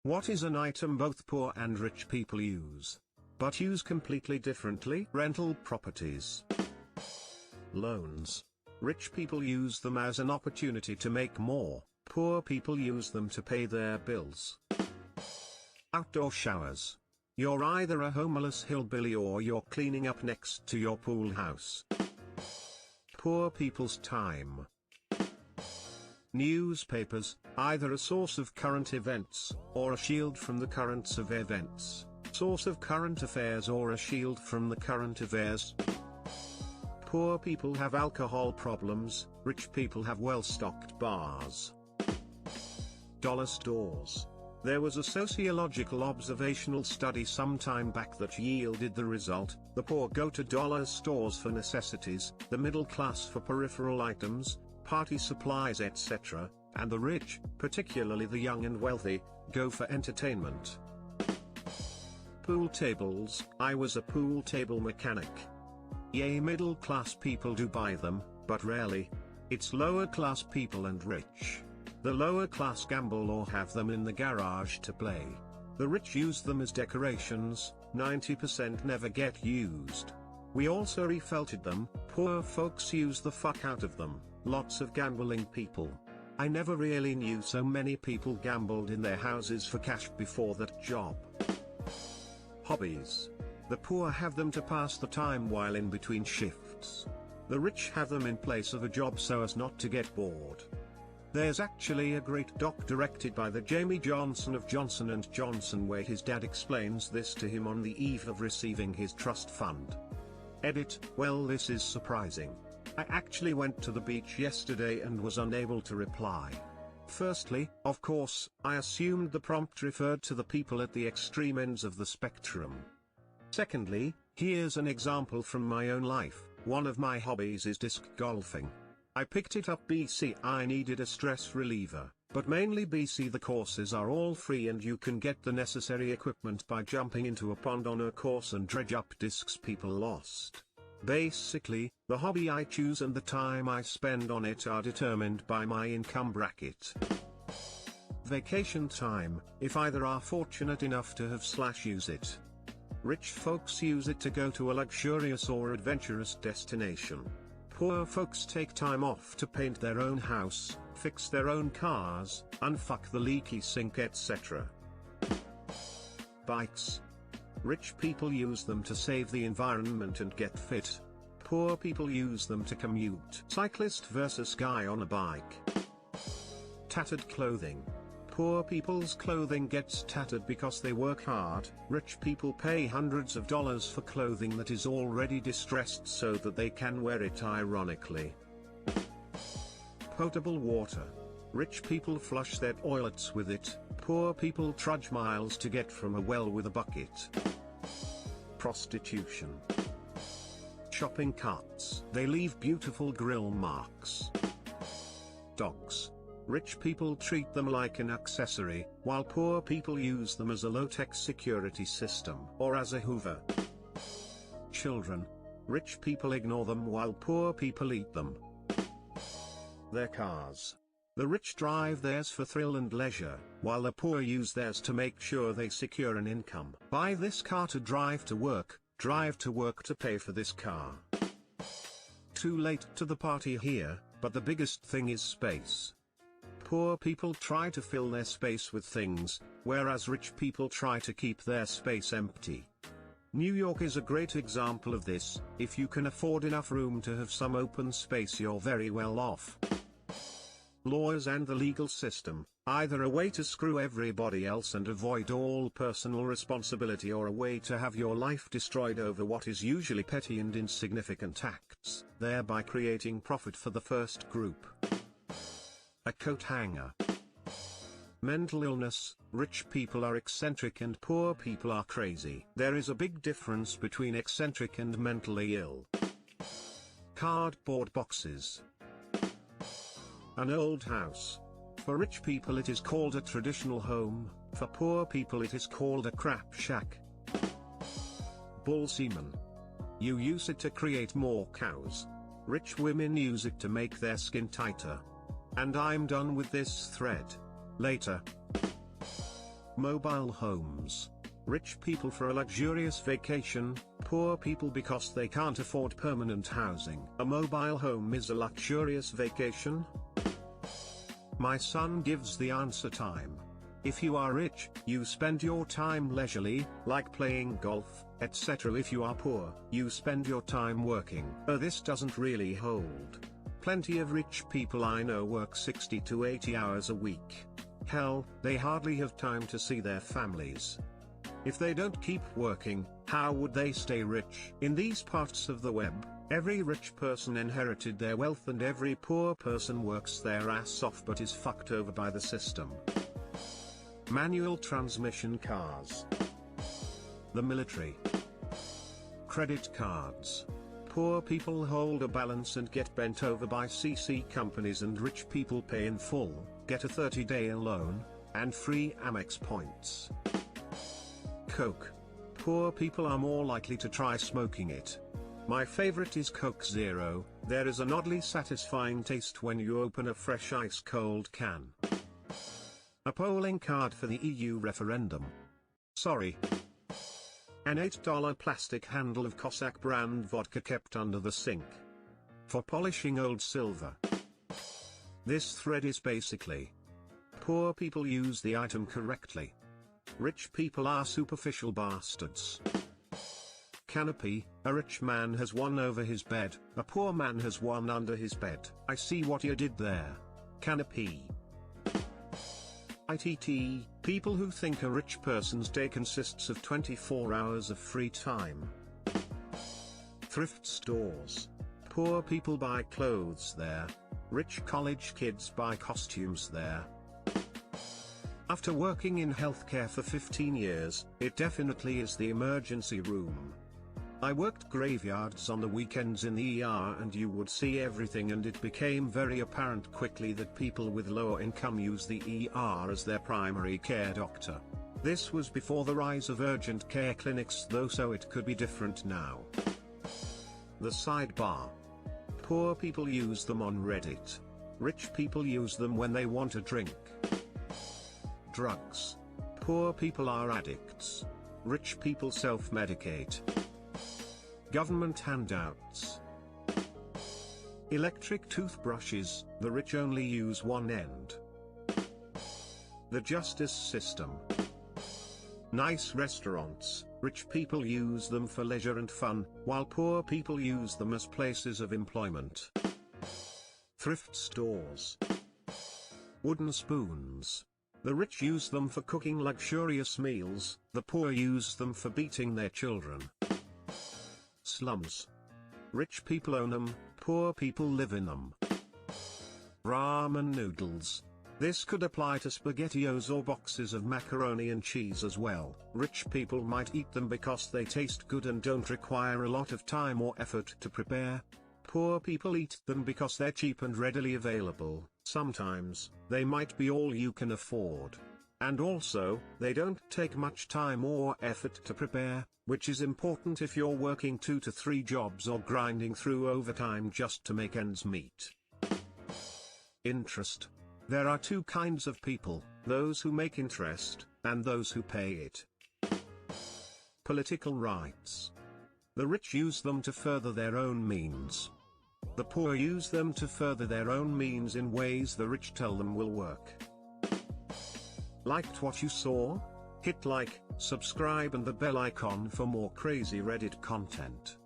What is an item both poor and rich people use, but use completely differently? Rental properties. Loans. Rich people use them as an opportunity to make more, poor people use them to pay their bills. Outdoor showers. You're either a homeless hillbilly or you're cleaning up next to your pool house. Poor people's time. Newspapers, either a source of current events, or a shield from the currents of events. Source of current affairs or a shield from the current affairs. Poor people have alcohol problems, rich people have well-stocked bars. Dollar stores. There was a sociological observational study some time back that yielded the result: the poor go to dollar stores for necessities, the middle class for peripheral items, party supplies etc., and the rich, particularly the young and wealthy, go for entertainment. Pool tables. I was a pool table mechanic. Yay, middle class people do buy them, but rarely. It's lower class people and rich. The lower class gamble or have them in the garage to play. The rich use them as decorations, 90% never get used. We also refelted them, poor folks use the fuck out of them, lots of gambling people. I never really knew so many people gambled in their houses for cash before that job. Hobbies. The poor have them to pass the time while in between shifts. The rich have them in place of a job so as not to get bored. There's actually a great doc directed by the Jamie Johnson of Johnson & Johnson where his dad explains this to him on the eve of receiving his trust fund. Edit. Well, this is surprising. I actually went to the beach yesterday and was unable to reply. Firstly, of course, I assumed the prompt referred to the people at the extreme ends of the spectrum. Secondly, here's an example from my own life. One of my hobbies is disc golfing. I picked it up BC I needed a stress reliever, but mainly BC the courses are all free and you can get the necessary equipment by jumping into a pond on a course and dredge up discs people lost. Basically, the hobby I choose and the time I spend on it are determined by my income bracket. Vacation time, if either are fortunate enough to have / use it. Rich folks use it to go to a luxurious or adventurous destination. Poor folks take time off to paint their own house, fix their own cars, unfuck the leaky sink etc. Bikes. Rich people use them to save the environment and get fit. Poor people use them to commute. Cyclist versus guy on a bike. Tattered clothing. Poor people's clothing gets tattered because they work hard. Rich people pay hundreds of dollars for clothing that is already distressed so that they can wear it ironically. Potable water. Rich people flush their toilets with it, poor people trudge miles to get from a well with a bucket. Prostitution. Shopping carts. They leave beautiful grill marks. Dogs. Rich people treat them like an accessory, while poor people use them as a low-tech security system or as a Hoover. Children. Rich people ignore them while poor people eat them. Their cars. The rich drive theirs for thrill and leisure, while the poor use theirs to make sure they secure an income. Buy this car to drive to work to pay for this car. Too late to the party here, but the biggest thing is space. Poor people try to fill their space with things, whereas rich people try to keep their space empty. New York is a great example of this. If you can afford enough room to have some open space, you're very well off. Lawyers and the legal system, either a way to screw everybody else and avoid all personal responsibility, or a way to have your life destroyed over what is usually petty and insignificant acts, thereby creating profit for the first group. A coat hanger. Mental illness. Rich people are eccentric and poor people are crazy. There is a big difference between eccentric and mentally ill. Cardboard boxes. An old house. For rich people it is called a traditional home, for poor people it is called a crap shack. Bull semen. You use it to create more cows. Rich women use it to make their skin tighter. And I'm done with this thread. Later. Mobile homes. Rich people for a luxurious vacation, poor people because they can't afford permanent housing. A mobile home is a luxurious vacation? My son gives the answer time. If you are rich, you spend your time leisurely, like playing golf, etc. If you are poor, you spend your time working. This doesn't really hold. Plenty of rich people I know work 60 to 80 hours a week. Hell, they hardly have time to see their families. If they don't keep working, how would they stay rich? In these parts of the web, every rich person inherited their wealth and every poor person works their ass off but is fucked over by the system. Manual transmission cars. The military. Credit cards. Poor people hold a balance and get bent over by CC companies, and rich people pay in full, get a 30-day loan, and free Amex points. Coke. Poor people are more likely to try smoking it. My favorite is Coke Zero. There is an oddly satisfying taste when you open a fresh ice-cold can. A polling card for the EU referendum. Sorry. An $8 plastic handle of Cossack brand vodka kept under the sink. For polishing old silver. This thread is basically: poor people use the item correctly. Rich people are superficial bastards. Canopy. A rich man has one over his bed, a poor man has one under his bed. I see what you did there. Canopy. ITT. People who think a rich person's day consists of 24 hours of free time. Thrift stores. Poor people buy clothes there. Rich college kids buy costumes there. After working in healthcare for 15 years, it definitely is the emergency room. I worked graveyards on the weekends in the ER, and you would see everything, and it became very apparent quickly that people with lower income use the ER as their primary care doctor. This was before the rise of urgent care clinics though, so it could be different now. The sidebar. Poor people use them on Reddit. Rich people use them when they want a drink. Drugs. Poor people are addicts. Rich people self-medicate. Government handouts. Electric toothbrushes. The rich only use one end. The justice system. Nice restaurants. Rich people use them for leisure and fun, while poor people use them as places of employment. Thrift stores. Wooden spoons. The rich use them for cooking luxurious meals, the poor use them for beating their children. Slums. Rich people own them, poor people live in them. Ramen noodles. This could apply to SpaghettiOs or boxes of macaroni and cheese as well. Rich people might eat them because they taste good and don't require a lot of time or effort to prepare. Poor people eat them because they're cheap and readily available. Sometimes, they might be all you can afford. And also, they don't take much time or effort to prepare, which is important if you're working 2 to 3 jobs or grinding through overtime just to make ends meet. Interest. There are 2 kinds of people, those who make interest, and those who pay it. Political rights. The rich use them to further their own means. The poor use them to further their own means in ways the rich tell them will work. Liked what you saw? Hit like, subscribe and the bell icon for more crazy Reddit content.